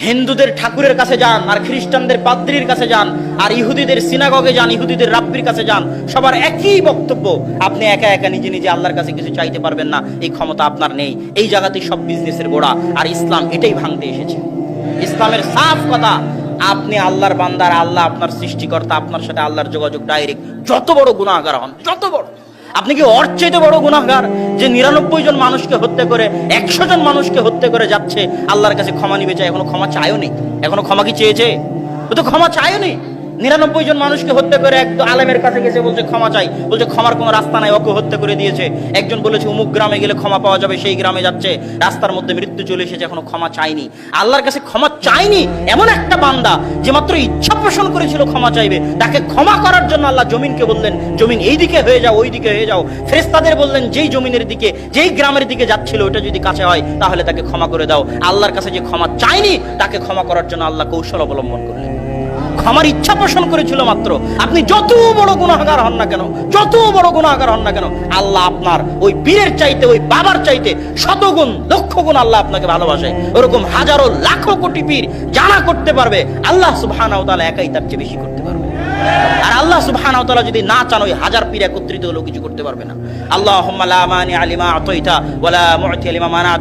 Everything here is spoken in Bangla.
হিন্দুদের ঠাকুরের কাছে যান, আর খ্রিস্টানদের পাদ্রীর কাছে যান, আর ইহুদিদের সিনাগগে যান, ইহুদিদের রাব্বির কাছে যান, সবার একই বক্তব্য, আপনি একা একা নিজে নিজে আল্লাহর কাছে কিছু চাইতে পারবেন না, এই ক্ষমতা আপনার নেই। এই জায়গাতেই সব বিজনেসের গোড়া। আর ইসলাম এটাই ভাঙতে এসেছে। ইসলামের সাফ কথা, আপনি আল্লাহর বান্দার, আল্লাহ আপনার সৃষ্টিকর্তা, আপনার সাথে আল্লাহর যোগাযোগ ডাইরেক্ট। যত বড় গুনাহগার হন, যত বড়, আপনি কি ওর চাইতে বড় গুনাহগার যে 99 জন মানুষকে হত্যা করে, 100 জন মানুষকে হত্যা করে যাচ্ছে, আল্লাহর কাছে ক্ষমা নিবে চাই, এখনো ক্ষমা চায়ও নি? এখনো ক্ষমা কি চেয়েছে? ও তো ক্ষমা চায়ও নি। 99 জন মানুষকে হত্যা করে একদম আলেমের কাছে গেছে, বলছে ক্ষমা চাই, বলছে ক্ষমার কোনো রাস্তা নাই, ওকে হত্যা করে দিয়েছে। একজন বলেছে অমুক গ্রামে গেলে ক্ষমা পাওয়া যাবে, সেই গ্রামে যাচ্ছে, রাস্তার মধ্যে মৃত্যু চলে এসেছে, এখনো ক্ষমা চাইনি। আল্লাহর কাছে ক্ষমা চাইনি এমন একটা বান্দা যে মাত্র ইচ্ছা পোষণ করেছিল ক্ষমা চাইবে, তাকে ক্ষমা করার জন্য আল্লাহ জমিনকে বললেন, জমিন এই দিকে হয়ে যাও, ওই দিকে হয়ে যাও। ফেরেশতাদের বললেন, যেই জমিনের দিকে, যেই গ্রামের দিকে যাচ্ছিল ওটা যদি কাছে হয় তাহলে তাকে ক্ষমা করে দাও। আল্লাহর কাছে যে ক্ষমা চাইনি তাকে ক্ষমা করার জন্য আল্লাহ কৌশল অবলম্বন করলেন। ক্ষমার ইচ্ছা পোষণ করেছিল মাত্র। আপনি যত বড় গুনাহগার হন না কেন, যত বড় গুনাহগার হন না কেন, আল্লাহ আপনার ওই পীরের চাইতে, ওই বাবার চাইতে শতগুণ, লক্ষ গুণ আল্লাহ আপনাকে ভালোবাসে। ওরকম হাজারো লাখো কোটি পীর জানা করতে পারবে, আল্লাহ সুবহানাহু ওয়া তাআলা একাই তার চেয়ে বেশি করতে পারবে। আর আল্লাহ সুবহানাহু ওয়া তাআলা যদি না চান, ওই হাজার পীর একত্রিত হলেও কিছু করতে পারবে না। আল্লাহুম্মা লা মানি আলিমা আতাইতা ওয়া লা মু'তি লিমা মানাত।